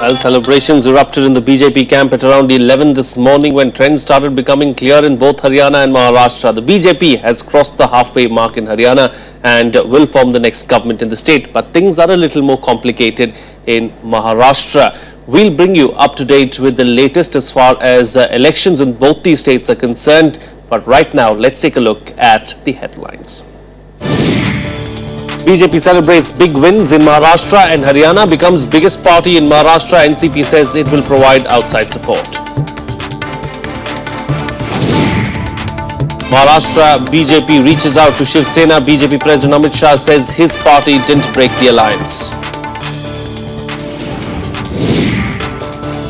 Well, celebrations erupted in the BJP camp at around 11 this morning when trends started becoming clear in both Haryana and Maharashtra. The BJP has crossed the halfway mark in Haryana and will form the next government in the state. But things are a little more complicated in Maharashtra. We'll bring you up to date with the latest as far as elections in both these states are concerned. But right now, let's take a look at the headlines. BJP celebrates big wins in Maharashtra and Haryana, becomes biggest party in Maharashtra. NCP says it will provide outside support. Maharashtra BJP reaches out to Shiv Sena. BJP President Amit Shah says his party didn't break the alliance.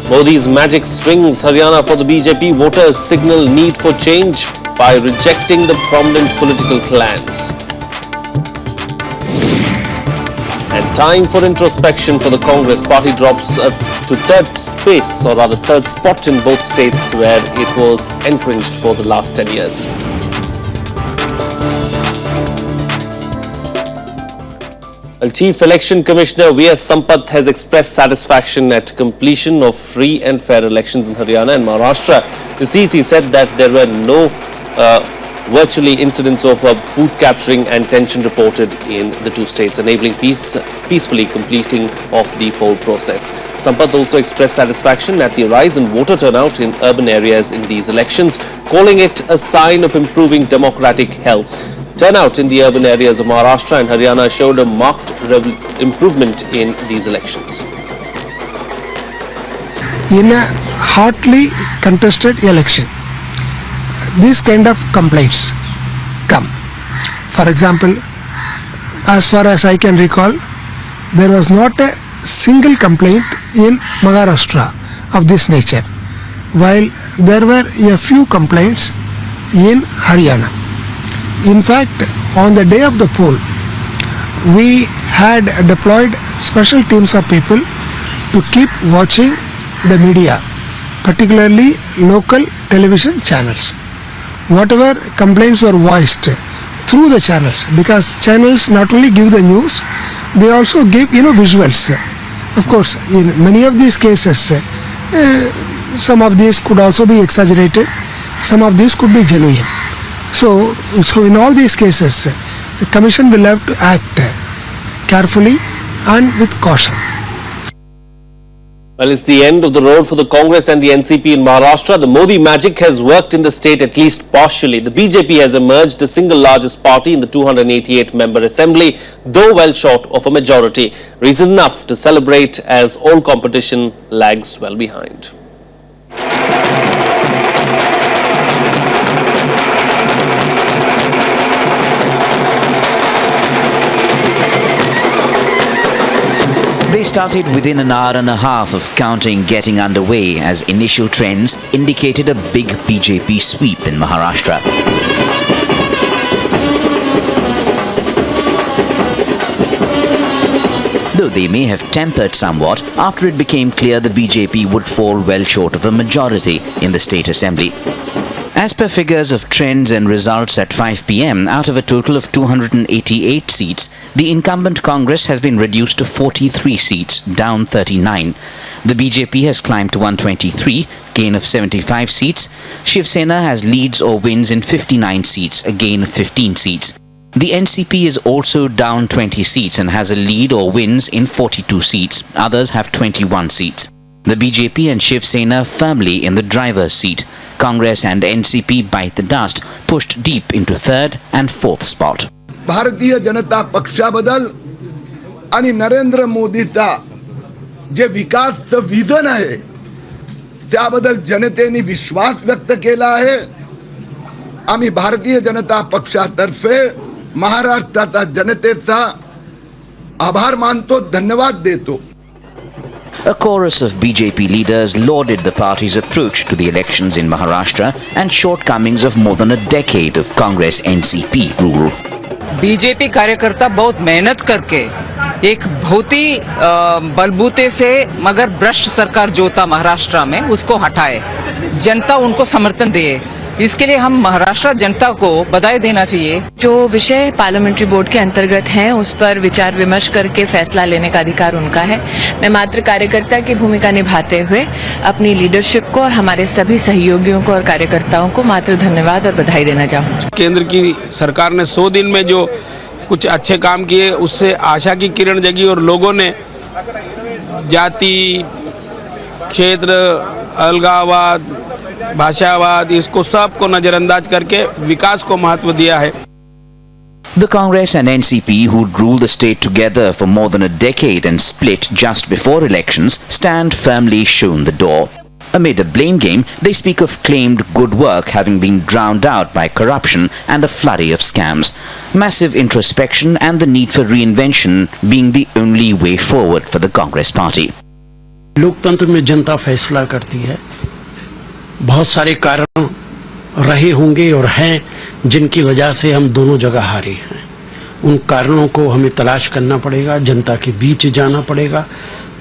Modi's magic swings Haryana for the BJP. Voters signal need for change by rejecting the prominent political clans. And time for introspection for the Congress. Party drops to third space, or rather third spot in both states where it was entrenched for the last 10 years. Well, Chief Election Commissioner V.S. Sampath has expressed satisfaction at completion of free and fair elections in Haryana and Maharashtra. The CEC said that there were no virtually incidents of booth capturing and tension reported in the two states, enabling peacefully completing of the poll process. Sampath also expressed satisfaction at the rise in voter turnout in urban areas in these elections, calling it a sign of improving democratic health. Turnout in the urban areas of Maharashtra and Haryana showed a marked improvement in these elections. In a hotly contested election, these kind of complaints come. For example, as far as I can recall, there was not a single complaint in Maharashtra of this nature, while there were a few complaints in Haryana. In fact, on the day of the poll, we had deployed special teams of people to keep watching the media, particularly local television channels. Whatever complaints were voiced through the channels, because channels not only give the news, they also give visuals. Of course, in many of these cases, some of these could also be exaggerated, some of these could be genuine. So in all these cases, the Commission will have to act carefully and with caution. Well, it's the end of the road for the Congress and the NCP in Maharashtra. The Modi magic has worked in the state at least partially. The BJP has emerged the single largest party in the 288-member assembly, though well short of a majority. Reason enough to celebrate as all competition lags well behind. They started within an hour and a half of counting getting underway as initial trends indicated a big BJP sweep in Maharashtra. Though they may have tempered somewhat after it became clear the BJP would fall well short of a majority in the state assembly. As per figures of trends and results at 5 p.m., out of a total of 288 seats, the incumbent Congress has been reduced to 43 seats, down 39. The BJP has climbed to 123, gain of 75 seats. Shiv Sena has leads or wins in 59 seats, a gain of 15 seats. The NCP is also down 20 seats and has a lead or wins in 42 seats. Others have 21 seats. The BJP and Shiv Sena firmly in the driver's seat. Congress and NCP bite the dust, pushed deep into third and fourth spot. Bharatiya Janata पक्षाबद्दल आणि नरेंद्र मोदीचा जे विकासचं vision आहे त्याबद्दल जनतेने विश्वास व्यक्त केला आहे. आम्ही भारतीय जनता पक्षातर्फे महाराष्ट्राच्या जनतेचा आभार मानतो, धन्यवाद देतो. A chorus of BJP leaders lauded the party's approach to the elections in Maharashtra and shortcomings of more than a decade of Congress-NCP rule. BJP कार्यकर्ता बहुत मेहनत करके एक बहुत ही बलबूते से मगर भ्रष्ट सरकार जो था महाराष्ट्र में उसको हटाए, जनता उनको समर्थन दे. इसके लिए हम महाराष्ट्र जनता को बधाई देना चाहिए। जो विषय पार्लियामेंट्री बोर्ड के अंतर्गत हैं उस पर विचार विमर्श करके फैसला लेने का अधिकार उनका है। मैं मात्र कार्यकर्ता की भूमिका निभाते हुए अपनी लीडरशिप को और हमारे सभी सहयोगियों को और कार्यकर्ताओं को मात्र धन्यवाद और बधाई देना चाहूँगी। केंद्र की सरकार ने 100 दिन में जो कुछ अच्छे काम किए उससे आशा की किरण जगी और लोगों ने जाति, क्षेत्र, अलगाववाद, भाषावाद इसको सबको नजरअंदाज करके विकास को महत्व दिया है। The Congress and NCP, who'd ruled the state together for more than a decade and split just before elections, stand firmly shown the door. Amid a blame game, they speak of claimed good work having been drowned out by corruption and a flurry of scams. Massive introspection and the need for reinvention being the only way forward for the Congress party. लोकतंत्र में जनता फैसला करती है। बहुत सारे कारण रहे होंगे और हैं जिनकी वजह से हम दोनों जगह हारे हैं। उन कारणों को हमें तलाश करना पड़ेगा, जनता के बीच जाना पड़ेगा।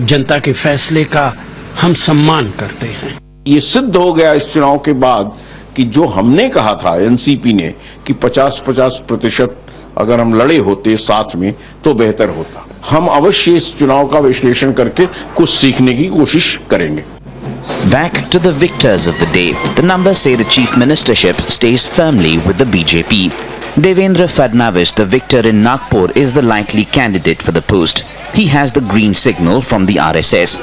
जनता के फैसले का हम सम्मान करते हैं। ये सिद्ध हो गया इस चुनाव के बाद कि जो हमने कहा था एनसीपी ने कि 50-50% अगर हम लड़े होते साथ में तो बेहतर होता। हम अवश्य इस चुनाव का विश्लेषण करके कुछ सीखने की कोशिश करेंगे। Back to the victors of the day. The numbers say the chief ministership stays firmly with the BJP. Devendra Fadnavis, the victor in Nagpur, is the likely candidate for the post. He has the green signal from the RSS.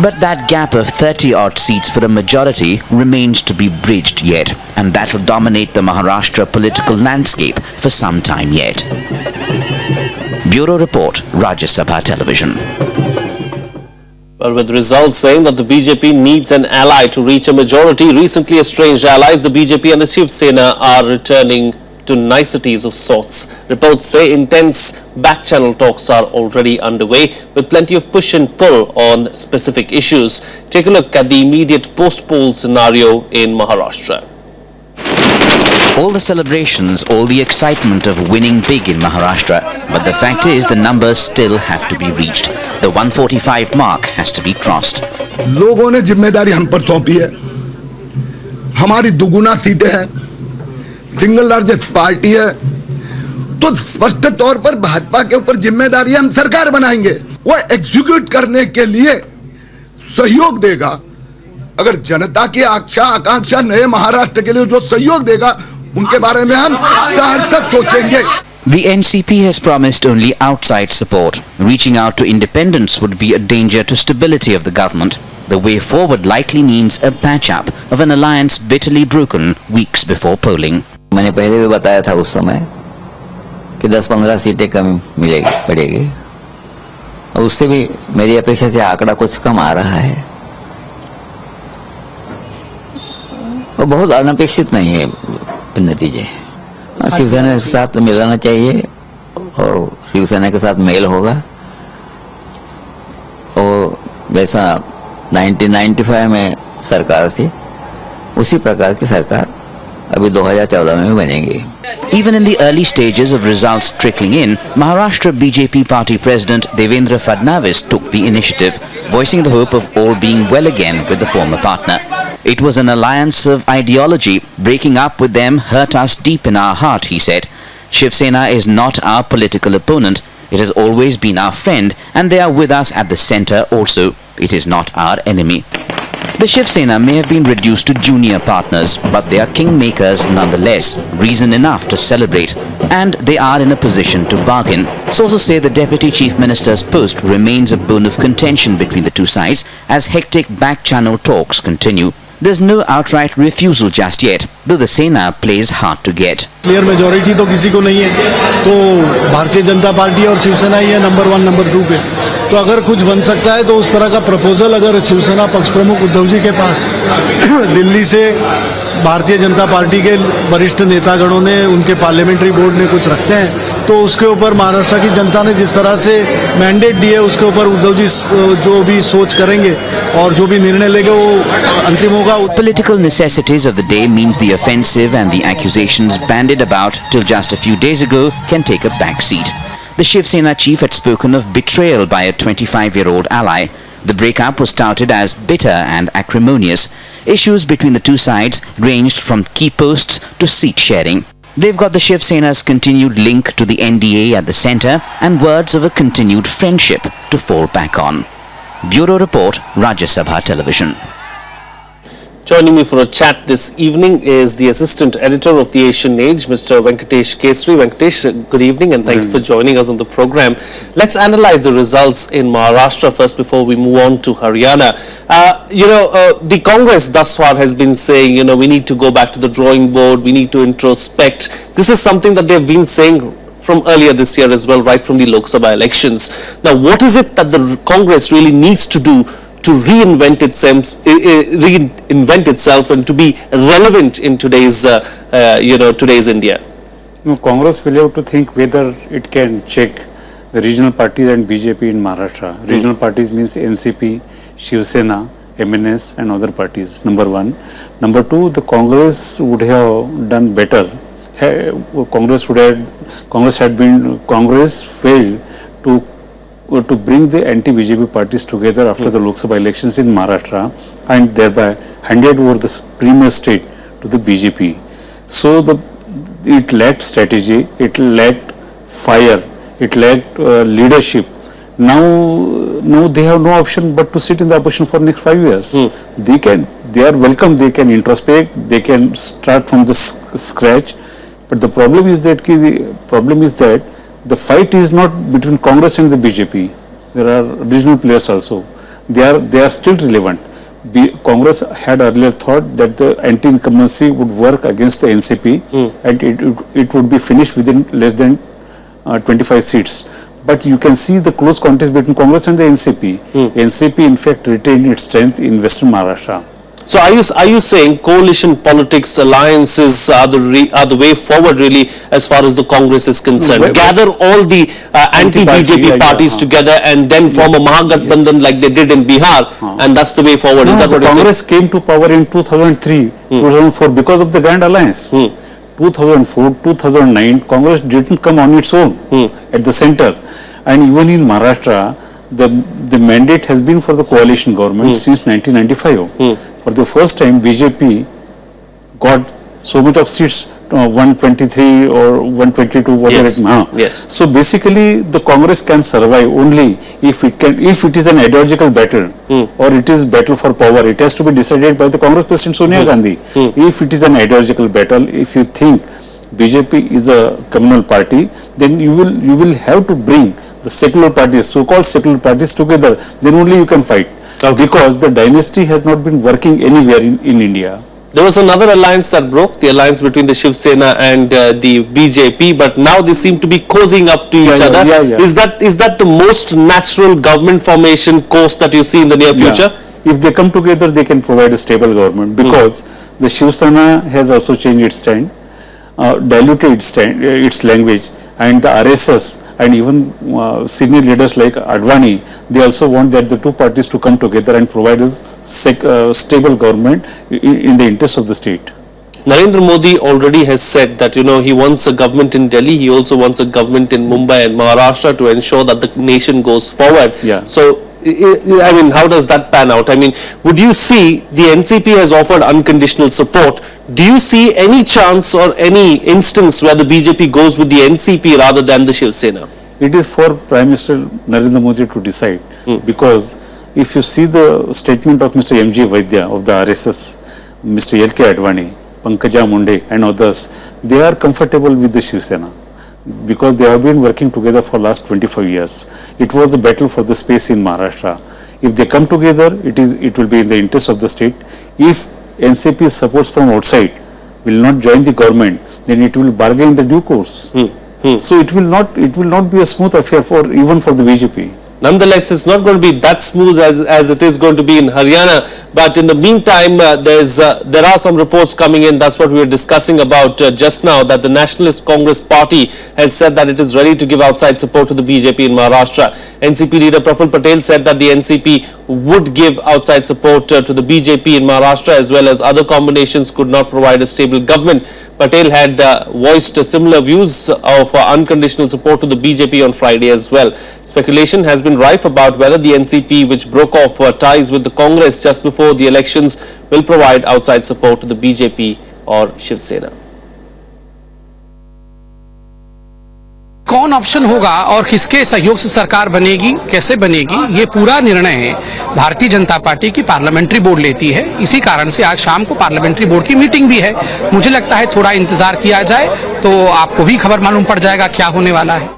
But that gap of 30-odd seats for a majority remains to be bridged yet, and that will dominate the Maharashtra political landscape for some time yet. Bureau Report, Rajya Sabha Television. Well, with results saying that the BJP needs an ally to reach a majority, recently estranged allies, the BJP and the Shiv Sena, are returning to niceties of sorts. Reports say intense back-channel talks are already underway with plenty of push and pull on specific issues. Take a look at the immediate post-poll scenario in Maharashtra. All the celebrations, all the excitement of winning big in Maharashtra, but the fact is the numbers still have to be reached. The 145 mark has to be crossed. लोगों ने जिम्मेदारी हम पर सौंपी है। हमारी दुगुना सीटें हैं, सिंगल लार्जेस्ट पार्टी है, तो स्पष्ट तौर पर भाजपा के ऊपर जिम्मेदारी हम सरकार बनाएंगे। वो एग्जीक्यूट करने के लिए सहयोग देगा। अगर जनता की आकांक्षा नए महाराष्ट्र के लिए जो सहयोग देगा उनके बारे में हम सहर्ष सोचेंगे। The NCP has promised only outside support. Reaching out to independents would be a danger to stability of the government. The way forward likely means a patch-up of an alliance bitterly broken weeks before polling. मैंने पहले भी बताया था उस समय कि 10-15 सीटें कम मिलेगी पड़ेगी, और उससे भी मेरी अपेक्षा से आंकड़ा कुछ कम आ रहा है और बहुत अनपेक्षित नहीं है नतीजे। शिवसेना के साथ मिलाना चाहिए और शिवसेना के साथ मेल होगा, और जैसा 1995 में सरकार थी उसी प्रकार की सरकार अभी 2014 में भी बनेगी। Even in the early stages of results trickling in, Maharashtra BJP party president Devendra Fadnavis took the initiative, voicing the hope of all being well again with the former partner. It was an alliance of ideology. Breaking up with them hurt us deep in our heart, he said. Shiv Sena is not our political opponent. It has always been our friend, and they are with us at the center also. It is not our enemy. The Shiv Sena may have been reduced to junior partners, but they are kingmakers nonetheless, reason enough to celebrate, and they are in a position to bargain. Sources say the Deputy Chief Minister's post remains a bone of contention between the two sides as hectic back-channel talks continue. There's no outright refusal just yet, though the Sena plays hard to get. Clear majority तो किसी को नहीं है, तो Bharatiya Janata party और शिवसेना ही है number 1 number 2 पे। तो अगर कुछ बन सकता है तो उस तरह का प्रपोजल अगर शिवसेना पक्ष प्रमुख उद्धव जी के पास दिल्ली से भारतीय जनता पार्टी के वरिष्ठ नेतागणों ने, उनके पार्लियामेंट्री बोर्ड ने कुछ रखते हैं, तो उसके ऊपर महाराष्ट्र की जनता ने जिस तरह से मैंडेट दिए उसके ऊपर उद्धव जी जो भी सोच करेंगे और जो भी निर्णय लेंगे वो अंतिम होगा। Political necessities of the day means the offensive and the accusations bandied about till just a few days ago can take a back seat. The Shiv Sena chief had spoken of betrayal by a 25-year-old ally. The breakup was touted as bitter and acrimonious. Issues between the two sides ranged from key posts to seat sharing. They've got the Shiv Sena's continued link to the NDA at the centre and words of a continued friendship to fall back on. Bureau Report, Rajya Sabha Television. Joining me for a chat this evening is the Assistant Editor of the Asian Age, Mr. Venkatesh Kesri. Venkatesh, good evening and thank you for joining us on the program. Let's analyze the results in Maharashtra first before we move on to Haryana. The Congress thus far has been saying, we need to go back to the drawing board, we need to introspect. This is something that they've been saying from earlier this year as well, right from the Lok Sabha elections. Now, what is it that the Congress really needs to do to reinvent itself and to be relevant in today's, today's India? No, Congress will have to think whether it can check the regional parties and BJP in Maharashtra. Regional parties means NCP, Shiv Sena, MNS and other parties, number one. Number two, the Congress would have done better. Congress failed to bring the anti-BJP parties together after the Lok Sabha elections in Maharashtra and thereby handed over the premier state to the BJP. So it lacked strategy, it lacked fire, it lacked leadership. Now they have no option but to sit in the opposition for next 5 years. They are welcome, they can introspect, they can start from the scratch. But the problem is that the fight is not between Congress and the BJP. There are regional players also. They are still relevant. Congress had earlier thought that the anti-incumbency would work against the NCP and it would be finished within less than 25 seats. But you can see the close contest between Congress and the NCP. NCP in fact retained its strength in Western Maharashtra. So are you saying coalition politics, alliances are the way forward really as far as the Congress is concerned? Gather all the anti-BJP parties together and then form a Mahagathbandhan like they did in Bihar and that's the way forward. Is that what Congress came to power in 2003, 2004 because of the Grand Alliance. 2004, 2009, Congress didn't come on its own at the center. And even in Maharashtra, the mandate has been for the coalition government since 1995. For the first time, BJP got so much of seats, 123 or 122, whatever it may be. Yes. So basically, the Congress can survive only if it is an ideological battle or it is battle for power. It has to be decided by the Congress President Sonia Gandhi. If it is an ideological battle, if you think BJP is a communal party, then you will have to bring the secular parties, so-called secular parties together. Then only you can fight. Because the dynasty has not been working anywhere in India. There was another alliance that broke, the alliance between the Shiv Sena and the BJP, but now they seem to be cozying up to each other. Is that the most natural government formation course that you see in the near future? If they come together, they can provide a stable government because the Shiv Sena has also changed its stand, diluted its language, and the RSS and even senior leaders like Advani, they also want that the two parties to come together and provide a stable government in the interest of the state. Narendra Modi already has said that, he wants a government in Delhi, he also wants a government in Mumbai and Maharashtra to ensure that the nation goes forward. So, how does that pan out? Would you see the NCP has offered unconditional support? Do you see any chance or any instance where the BJP goes with the NCP rather than the Shiv Sena? It is for Prime Minister Narendra Modi to decide because if you see the statement of Mr. M.G. Vaidya of the RSS, Mr. L.K. Advani, Pankaja Munde and others, they are comfortable with the Shiv Sena because they have been working together for last 25 years. It was a battle for the space in Maharashtra. If they come together, it will be in the interest of the state. If NCP supports from outside will not join the government, then it will bargain in the due course. So it will not be a smooth affair even for the BJP. Nonetheless, it's not going to be that smooth as it is going to be in Haryana. But in the meantime, there are some reports coming in. That's what we were discussing about just now, that the Nationalist Congress Party has said that it is ready to give outside support to the BJP in Maharashtra. NCP leader Praful Patel said that the NCP would give outside support to the BJP in Maharashtra, as well as other combinations could not provide a stable government. Patel had voiced similar views of unconditional support to the BJP on Friday as well. Speculation has been rife about whether the NCP, which broke off ties with the Congress just before the elections, will provide outside support to the BJP or Shiv Sena. कौन option होगा और किसके सहयोग से सरकार बनेगी, कैसे बनेगी, ये पूरा निर्णय भारतीय जनता पार्टी की पार्लियामेंट्री बोर्ड लेती है। इसी कारण से आज शाम को पार्लियामेंट्री बोर्ड की मीटिंग भी है। मुझे लगता है थोड़ा इंतजार किया जाए तो आपको भी खबर मालूम पड़ जाएगा क्या होने वाला है।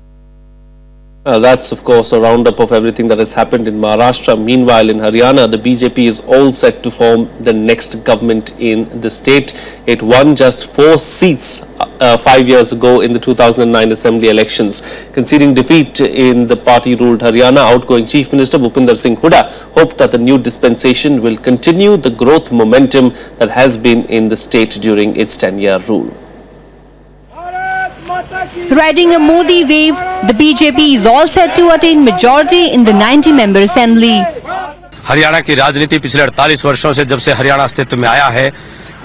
That's of course a roundup of everything that has happened in Maharashtra. Meanwhile, in Haryana, the BJP is all set to form the next government in the state. It won just 4 seats 5 years ago in the 2009 assembly elections. Conceding defeat in the party-ruled Haryana, outgoing Chief Minister Bhupinder Singh Hooda hoped that the new dispensation will continue the growth momentum that has been in the state during its 10-year rule. Riding a Modi wave, the BJP is all set to attain majority in the 90-member assembly. Haryana की राजनीति पिछले 48 वर्षों से जब से हरियाणा अस्तित्व में आया है,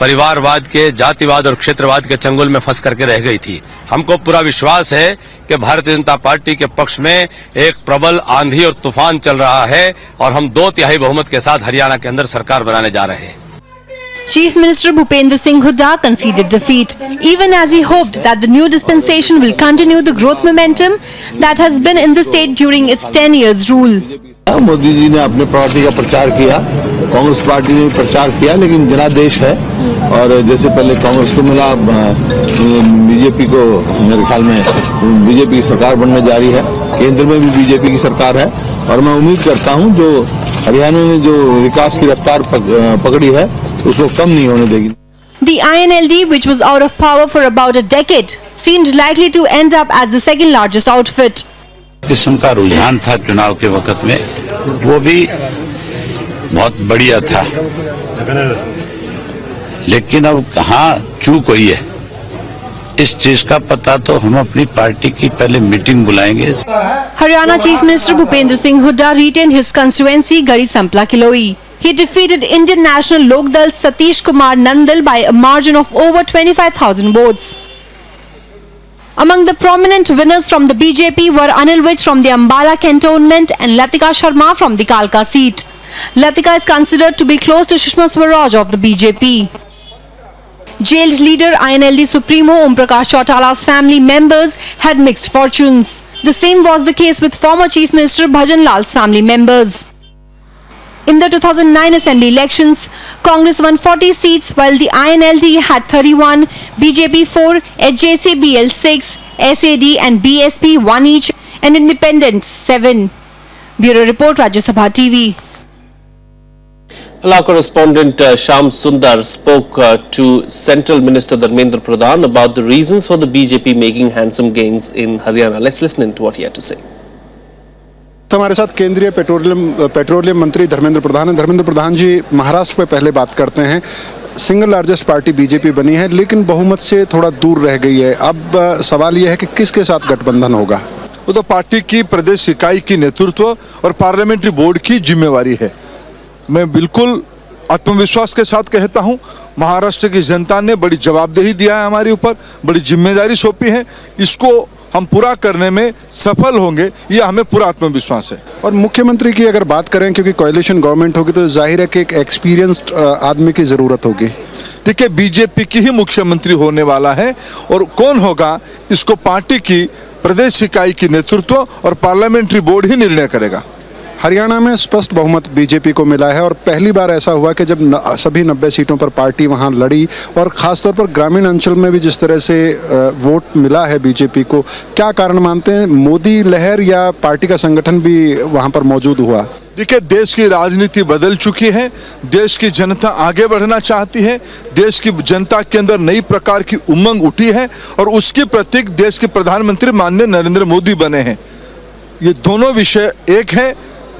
परिवारवाद के, जातिवाद और क्षेत्रवाद के चंगुल में फंस करके रह गई थी। हमको पूरा विश्वास है कि भारतीय जनता पार्टी के पक्ष में एक प्रबल आंधी और तूफान चल रहा है और हम 2/3 बहुमत के साथ हरियाणा के अंदर सरकार बनाने जा रहे हैं। Chief Minister Bhupinder Singh Hooda conceded defeat, even as he hoped that the new dispensation will continue the growth momentum that has been in the state during its 10 years rule. Modi ji ने अपने पार्टी का प्रचार किया, Congress party ने प्रचार किया, लेकिन जनादेश है और जैसे पहले कांग्रेस को मिला, बीजेपी को मेरे ख्याल में बीजेपी की सरकार बनने जा रही है। केंद्र में भी बीजेपी की सरकार है और मैं उम्मीद करता हूं जो हरियाणा ने जो विकास की रफ्तार पकड़ी है उसको कम नहीं होने देगी। The INLD, which was out of power for about a decade, seemed likely to end up as the second largest outfit. किस्म का रुझान था चुनाव के वक्त में, वो भी बहुत बढ़िया था, लेकिन अब कहाँ चूक हुई है इस चीज का पता तो हम अपनी पार्टी की पहले मीटिंग बुलाएंगे। Haryana Chief Minister Bhupinder Singh Hooda retained his constituency Garhi Sampla Kiloi. He defeated Indian National Lokdal Satish Kumar Nandal by a margin of over 25,000 votes. Among the prominent winners from the BJP were Anil Vij from the Ambala cantonment and Latika Sharma from the Kalka seat. Latika is considered to be close to Sushma Swaraj of the BJP. Jailed leader INLD Supremo Om Prakash Chautala's family members had mixed fortunes. The same was the case with former Chief Minister Bhajan Lal's family members. In the 2009 assembly elections, Congress won 40 seats while the INLD had 31, BJP 4, HJCBL 6, SAD and BSP 1 each and Independent 7. Bureau Report, Rajya Sabha TV. Our correspondent Shyam Sundar spoke to Central Minister Dharmendra Pradhan about the reasons for the BJP making handsome gains in Haryana. Let's listen in to what he had to say. हमारे साथ केंद्रीय petroleum मंत्री धर्मेंद्र प्रधान हैं। धर्मेंद्र प्रधान जी, महाराष्ट्र पे पहले बात करते हैं। सिंगल लार्जेस्ट पार्टी बीजेपी बनी है लेकिन बहुमत से थोड़ा दूर रह गई है। अब सवाल यह है कि किसके साथ गठबंधन होगा। वो तो पार्टी की प्रदेश इकाई की नेतृत्व और पार्लियामेंट्री बोर्ड की जिम्मेवारी है। मैं बिल्कुल आत्मविश्वास के साथ कहता हूं, महाराष्ट्र की जनता ने बड़ी जवाबदेही दिया है, हमारे ऊपर बड़ी जिम्मेदारी सौंपी है। इसको हम पूरा करने में सफल होंगे, ये हमें पूरा आत्मविश्वास है। और मुख्यमंत्री की अगर बात करें, क्योंकि कोएलिशन गवर्नमेंट होगी तो जाहिर है कि एक एक्सपीरियंस्ड आदमी की ज़रूरत होगी। देखिए, बीजेपी की ही मुख्यमंत्री होने वाला है और कौन होगा इसको पार्टी की प्रदेश इकाई की नेतृत्व और पार्लियामेंट्री बोर्ड ही निर्णय करेगा। हरियाणा में स्पष्ट बहुमत बीजेपी को मिला है और पहली बार ऐसा हुआ कि जब सभी 90 सीटों पर पार्टी वहां लड़ी और ख़ासतौर पर ग्रामीण अंचल में भी जिस तरह से वोट मिला है बीजेपी को, क्या कारण मानते हैं? मोदी लहर या पार्टी का संगठन भी वहां पर मौजूद हुआ? देखिए, देश की राजनीति बदल चुकी है, देश की जनता आगे बढ़ना चाहती है, देश की जनता के अंदर नई प्रकार की उमंग उठी है और उसके प्रतीक देश के प्रधानमंत्री माननीय नरेंद्र मोदी बने हैं। ये दोनों विषय एक है,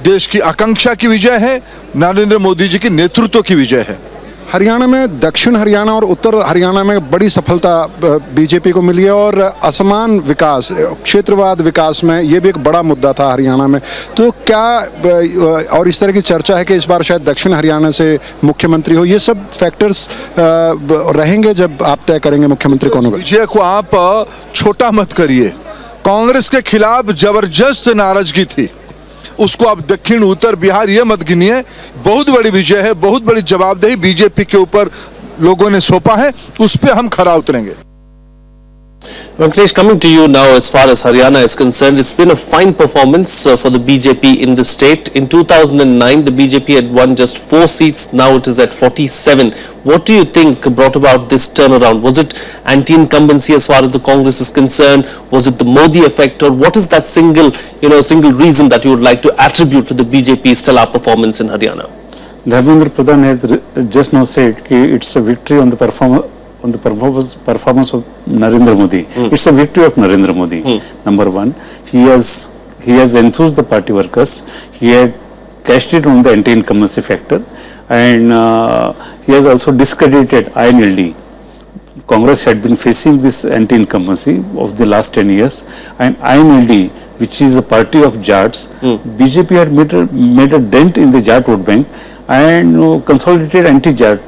देश की आकांक्षा की विजय है, नरेंद्र मोदी जी के नेतृत्व की विजय है। हरियाणा में दक्षिण हरियाणा और उत्तर हरियाणा में बड़ी सफलता बीजेपी को मिली है और असमान विकास, क्षेत्रवाद विकास में ये भी एक बड़ा मुद्दा था हरियाणा में। तो क्या और इस तरह की चर्चा है कि इस बार शायद दक्षिण हरियाणा से मुख्यमंत्री हो, ये सब फैक्टर्स रहेंगे जब आप तय करेंगे मुख्यमंत्री कौन होगा? विजय को आप छोटा मत करिए। कांग्रेस के खिलाफ जबरदस्त नाराजगी थी, उसको आप दक्षिण उत्तर बिहार ये मत गिनिए। बहुत बड़ी विजय है, बहुत बड़ी जवाबदेही बीजेपी के ऊपर लोगों ने सौंपा है, उस पर हम खरा उतरेंगे। Venkatesh, coming to you now as far as Haryana is concerned, it's been a fine performance for the BJP in the state. In 2009, the BJP had won just 4 seats, now it is at 47. What do you think brought about this turnaround? Was it anti-incumbency as far as the Congress is concerned? Was it the Modi effect, or what is that single reason that you would like to attribute to the BJP's stellar performance in Haryana? Dharmendra Pradhan has just now said that it's a victory on the performance of Narendra Modi. It's a victory of Narendra Modi. Number one, he has enthused the party workers. He had cashed it on the anti-incumbency factor, and he has also discredited INLD. Congress had been facing this anti-incumbency of the last 10 years, and INLD, which is a party of Jats, BJP had made a dent in the Jat vote bank and consolidated anti-Jats.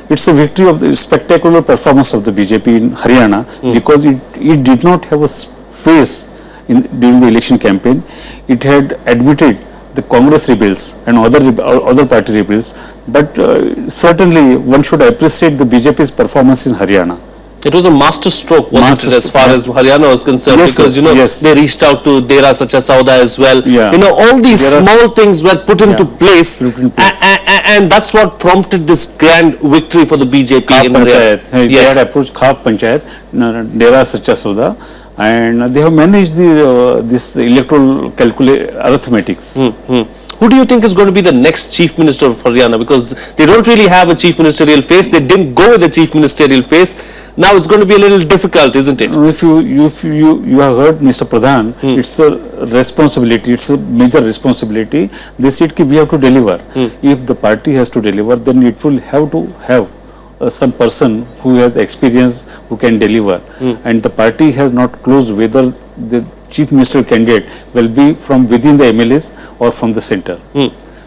It's a victory of the spectacular performance of the BJP in Haryana, because it did not have a face during the election campaign. It had admitted the Congress rebels and other party rebels, but certainly one should appreciate the BJP's performance in Haryana. It was a master stroke, wasn't it, as far as Haryana was concerned? Yes, because, they reached out to Dera Sacha Sauda as well. Yeah. All these small things were put into place, and that's what prompted this grand victory for the BJP in Haryana. They had approached Khap Panchayat, Dera Sacha Sauda, and they have managed this electoral arithmetics. Who do you think is going to be the next chief minister of Haryana? Because they don't really have a chief ministerial face. They didn't go with the chief ministerial face. Now it's going to be a little difficult, isn't it? If you have heard Mr. Pradhan, it's the responsibility. It's a major responsibility. They said we have to deliver. If the party has to deliver, then it will have to have some person who has experience, who can deliver. And the party has not closed whether the chief minister candidate will be from within the MLAs or from the center.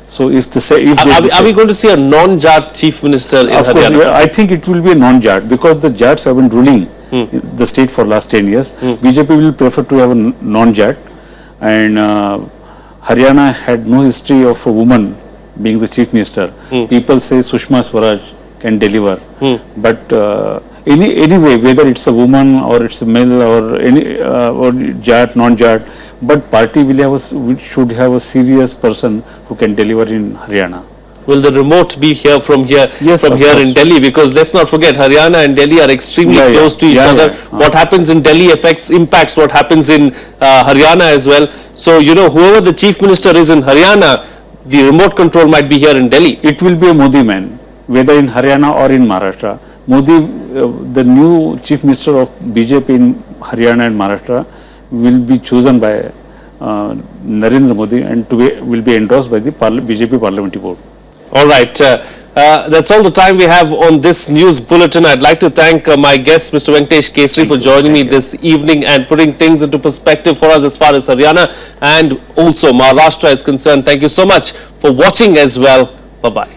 So if are we going to see a non-Jat chief minister in Haryana? Course, I think it will be a non-Jat, because the Jats have been ruling the state for last 10 years. BJP will prefer to have a non-Jat, and Haryana had no history of a woman being the chief minister. People say Sushma Swaraj can deliver, but anyway, whether it's a woman or it's a male or any or Jat, non-Jat, but party should have a serious person who can deliver in Haryana. Will the remote be here from here in Delhi? Because let's not forget, Haryana and Delhi are extremely close to each other. What happens in Delhi impacts what happens in Haryana as well. So whoever the chief minister is in Haryana, the remote control might be here in Delhi. It will be a Modi man, whether in Haryana or in Maharashtra. Modi, the new chief minister of BJP in Haryana and Maharashtra, will be chosen by Narendra Modi and will be endorsed by the BJP parliamentary board. All right. That's all the time we have on this news bulletin. I'd like to thank my guest, Mr. Venkatesh Kesari, for joining me this evening and putting things into perspective for us as far as Haryana and also Maharashtra is concerned. Thank you so much for watching as well. Bye-bye.